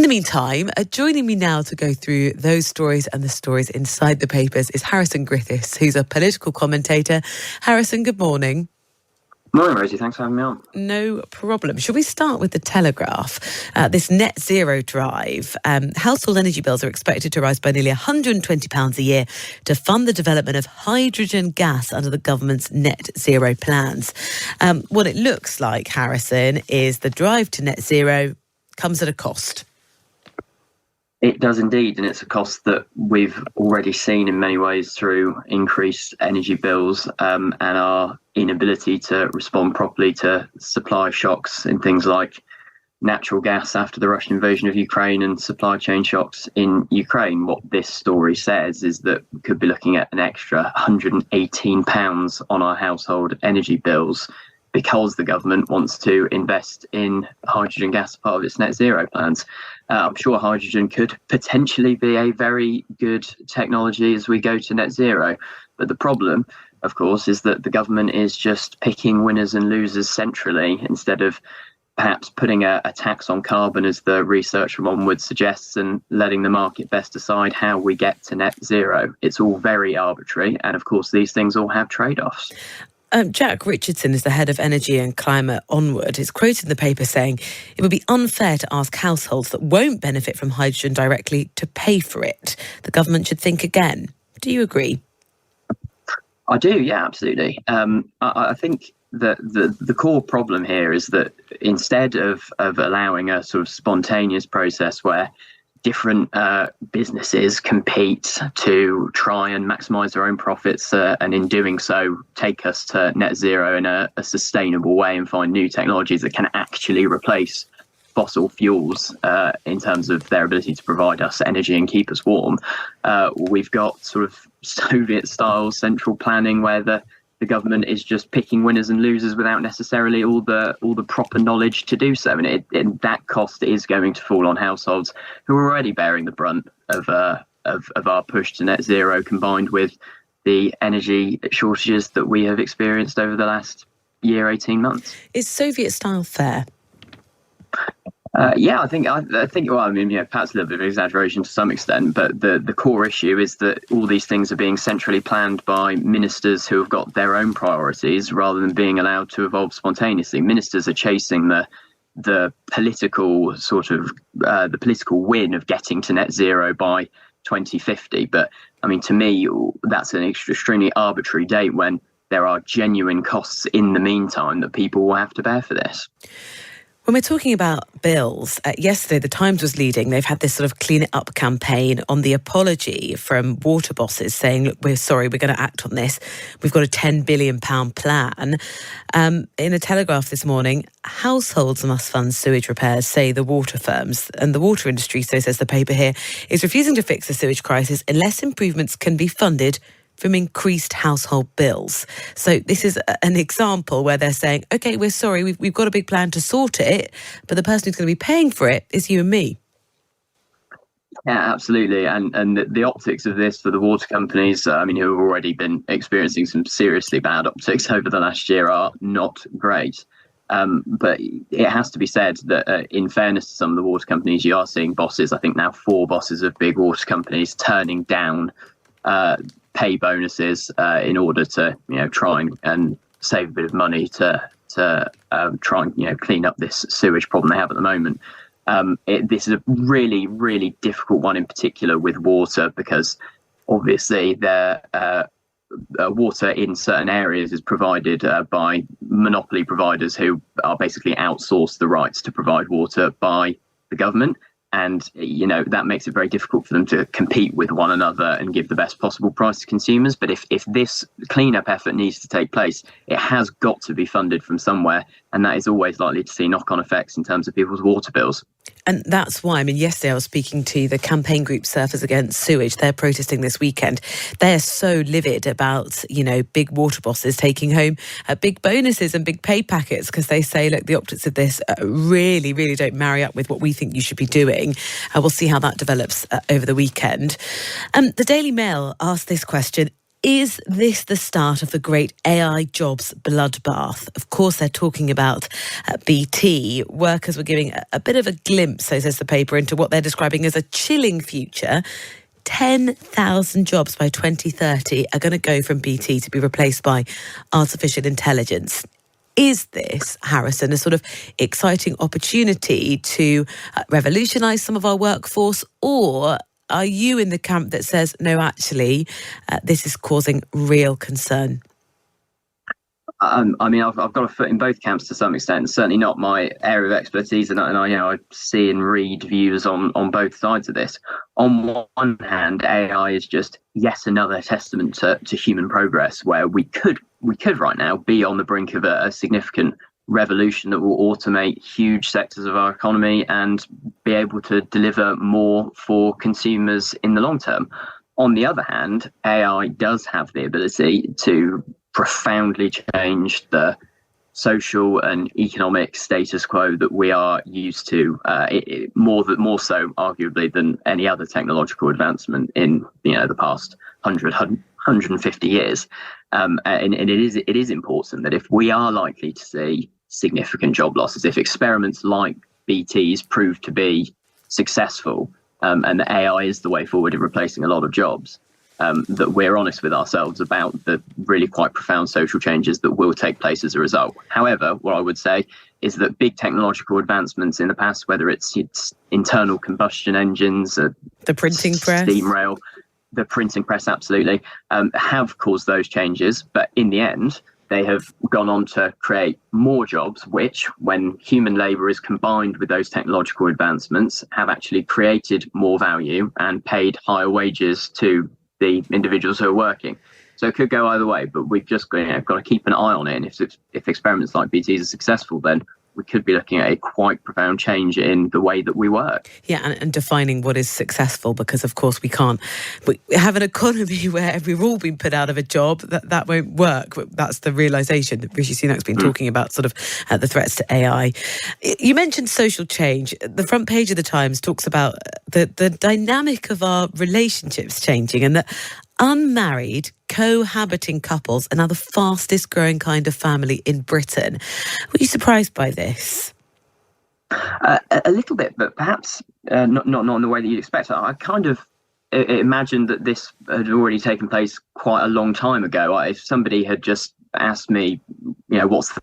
the meantime, joining me now to go through those stories and the stories inside the papers is Harrison Griffiths, who's a political commentator. Harrison, good morning. Morning, Rosie. Thanks for having me on. No problem. Shall we start with the Telegraph? This net zero drive. Household energy bills are expected to rise by nearly £120 a year to fund the development of hydrogen gas under the government's net zero plans. What it looks like, Harrison, is the drive to net zero comes at a cost. It does indeed, and it's a cost that we've already seen in many ways through increased energy bills and our inability to respond properly to supply shocks in things like natural gas after the Russian invasion of Ukraine and supply chain shocks in Ukraine. What this story says is that we could be looking at an extra £118 on our household energy bills because the government wants to invest in hydrogen gas as part of its net zero plans. I'm sure hydrogen could potentially be a very good technology as we go to net zero. But the problem, of course, is that the government is just picking winners and losers centrally instead of perhaps putting a tax on carbon, as the research from Onward suggests, and letting the market best decide how we get to net zero. It's all very arbitrary. And of course, these things all have trade-offs. Jack Richardson is the head of energy and climate Onward. He's quoted in the paper saying it would be unfair to ask households that won't benefit from hydrogen directly to pay for it. The government should think again. Do you agree? I do, yeah, absolutely. I think that the core problem here is that instead of allowing a sort of spontaneous process where different businesses compete to try and maximise their own profits and in doing so take us to net zero in a sustainable way and find new technologies that can actually replace fossil fuels in terms of their ability to provide us energy and keep us warm. We've got sort of Soviet-style central planning where the government is just picking winners and losers without necessarily all the proper knowledge to do so, and that cost is going to fall on households who are already bearing the brunt of our push to net zero, combined with the energy shortages that we have experienced over the last year, 18 months. Is Soviet style fair? Yeah, I think. Well, I mean, perhaps a little bit of exaggeration to some extent, but the core issue is that all these things are being centrally planned by ministers who have got their own priorities, rather than being allowed to evolve spontaneously. Ministers are chasing the political sort of the political win of getting to net zero by 2050. But I mean, to me, that's an extremely arbitrary date when there are genuine costs in the meantime that people will have to bear for this. When we're talking about bills, yesterday the Times was leading. They've had this sort of clean it up campaign on the apology from water bosses saying, look, we're sorry, we're going to act on this. We've got a £10 billion plan. In a Telegraph this morning, households must fund sewage repairs, say the water firms. And the water industry, so says the paper here, is refusing to fix the sewage crisis unless improvements can be funded from increased household bills. So this is an example where they're saying, OK, we're sorry, we've got a big plan to sort it, but the person who's going to be paying for it is you and me. Yeah, absolutely. And the optics of this for the water companies, who have already been experiencing some seriously bad optics over the last year, are not great. But it has to be said that in fairness to some of the water companies, you are seeing bosses, I think now 4 bosses of big water companies, turning down pay bonuses in order to try and save a bit of money to try and clean up this sewage problem they have at the moment. This is a really, really difficult one in particular with water, because obviously water in certain areas is provided by monopoly providers who are basically outsourced the rights to provide water by the government. And, that makes it very difficult for them to compete with one another and give the best possible price to consumers. But if this cleanup effort needs to take place, it has got to be funded from somewhere. And that is always likely to see knock-on effects in terms of people's water bills. And that's why, yesterday I was speaking to the campaign group Surfers Against Sewage. They're protesting this weekend. They're so livid about, big water bosses taking home big bonuses and big pay packets, because they say, look, the optics of this really, really don't marry up with what we think you should be doing. We'll see how that develops over the weekend. The Daily Mail asked this question. Is this the start of the great AI jobs bloodbath? Of course, they're talking about BT. Workers were giving a bit of a glimpse, so says the paper, into what they're describing as a chilling future. 10,000 jobs by 2030 are going to go from BT to be replaced by artificial intelligence. Is this, Harrison, a sort of exciting opportunity to revolutionise some of our workforce, or are you in the camp that says, no, actually, this is causing real concern? I mean, I've got a foot in both camps to some extent. Certainly not my area of expertise, and I see and read views on both sides of this. On one hand, AI is just yet another testament to human progress, where we could right now be on the brink of a significant revolution that will automate huge sectors of our economy and be able to deliver more for consumers in the long term. On the other hand, AI does have the ability to profoundly change the social and economic status quo that we are used to, more so arguably than any other technological advancement in the past 150 years. And it is important that if we are likely to see significant job losses, if experiments like BT's prove to be successful, and that AI is the way forward in replacing a lot of jobs, that we're honest with ourselves about the really quite profound social changes that will take place as a result. However, what I would say is that big technological advancements in the past, whether it's internal combustion engines, the printing press, steam rail, the printing press, absolutely, have caused those changes. But in the end, they have gone on to create more jobs, which, when human labour is combined with those technological advancements, have actually created more value and paid higher wages to the individuals who are working. So it could go either way, but we've just got to keep an eye on it. And if experiments like BT's are successful, then we could be looking at a quite profound change in the way that we work. Yeah, and defining what is successful, because of course we have an economy where we've all been put out of a job, that won't work. That's the realisation that Rishi Sunak's been talking about, sort of the threats to AI. You mentioned social change. The front page of the Times talks about the dynamic of our relationships changing, and that unmarried cohabiting couples are now the fastest growing kind of family in Britain. Were you surprised by this? A little bit, but perhaps not in the way that you'd expect. I kind of imagined that this had already taken place quite a long time ago. If somebody had just asked me, what's the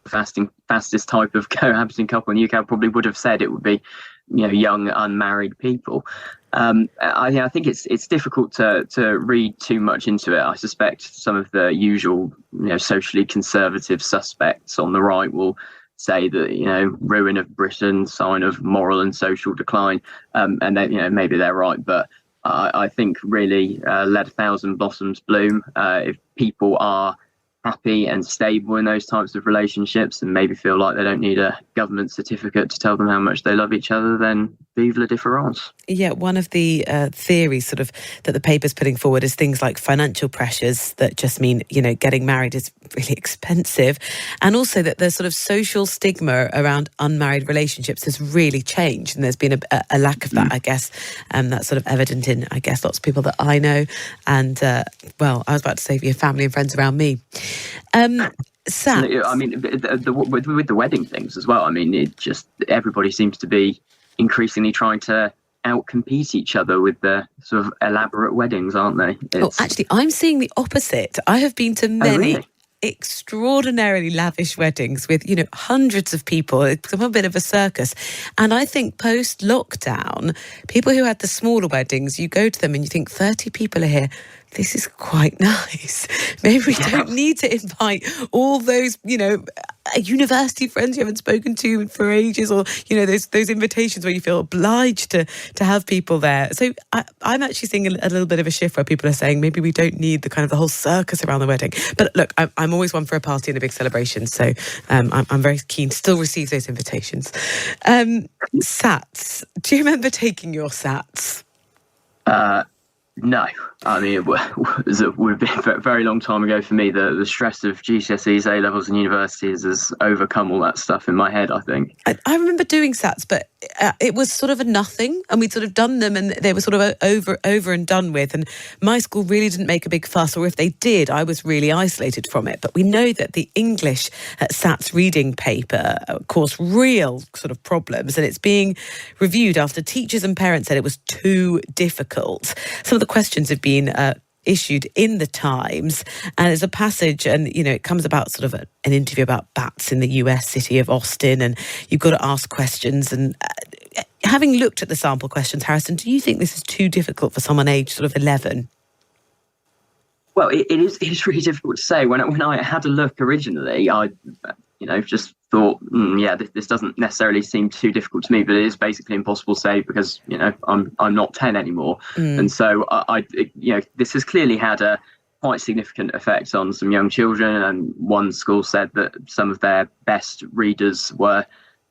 fastest type of cohabiting couple in the UK, I probably would have said it would be, young unmarried people. I think it's difficult to read too much into it. I suspect some of the usual, socially conservative suspects on the right will say that, ruin of Britain, sign of moral and social decline, and then, maybe they're right. But I think really, let a thousand blossoms bloom. If people are happy and stable in those types of relationships and maybe feel like they don't need a government certificate to tell them how much they love each other, then vive la différence. Yeah, one of the theories sort of that the paper's putting forward is things like financial pressures that just mean, getting married is really expensive, and also that the sort of social stigma around unmarried relationships has really changed, and there's been a lack of that, I guess, that's sort of evident in, I guess, lots of people that I know, and I was about to say your family and friends around me. Sam, I mean, with the wedding things as well. I mean, it just everybody seems to be increasingly trying to outcompete each other with the sort of elaborate weddings, aren't they? Actually, I'm seeing the opposite. I have been to many extraordinarily lavish weddings with, hundreds of people. It's become a bit of a circus. And I think post-lockdown, people who had the smaller weddings, you go to them and you think 30 people are here. This is quite nice. Maybe we don't need to invite all those, university friends you haven't spoken to for ages, or, those invitations where you feel obliged to have people there. So I'm actually seeing a little bit of a shift where people are saying maybe we don't need the whole circus around the wedding. But look, I'm always one for a party and a big celebration. So I'm very keen to still receive those invitations. SATs. Do you remember taking your SATs? No, I mean, it would have been a very long time ago for me. The stress of GCSEs, A levels, and universities has overcome all that stuff in my head, I think. I remember doing SATs, but it was sort of a nothing, and we'd sort of done them, and they were sort of over and done with. And my school really didn't make a big fuss, or if they did, I was really isolated from it. But we know that the English SATs reading paper caused real sort of problems, and it's being reviewed after teachers and parents said it was too difficult. Some of the questions have been issued in the Times, and there's a passage, and it comes about sort of an interview about bats in the US city of Austin, and you've got to ask questions. And having looked at the sample questions, Harrison, do you think this is too difficult for someone aged sort of 11? Well, it is really difficult to say. When I had a look originally, I just thought, this doesn't necessarily seem too difficult to me, but it is basically impossible to say because I'm not 10 anymore, and so this has clearly had a quite significant effect on some young children. And one school said that some of their best readers were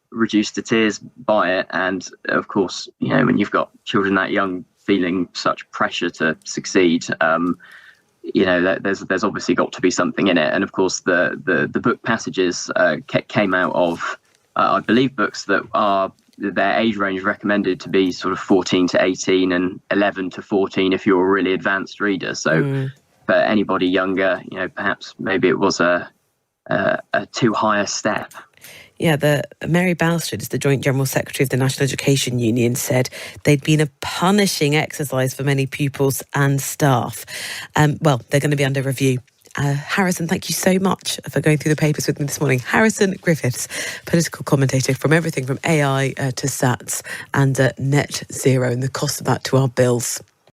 reduced to tears by it. And of course, when you've got children that young feeling such pressure to succeed, there's obviously got to be something in it. And of course, the book passages came out of, I believe, books that are their age range recommended to be sort of 14 to 18 and 11 to 14 if you're a really advanced reader. So for anybody younger, perhaps maybe it was a too high a step. Yeah, Mary Balstrand is the Joint General Secretary of the National Education Union, said they'd been a punishing exercise for many pupils and staff. Well, they're going to be under review. Harrison, thank you so much for going through the papers with me this morning. Harrison Griffiths, political commentator from everything from AI to SATs and net zero and the cost of that to our bills.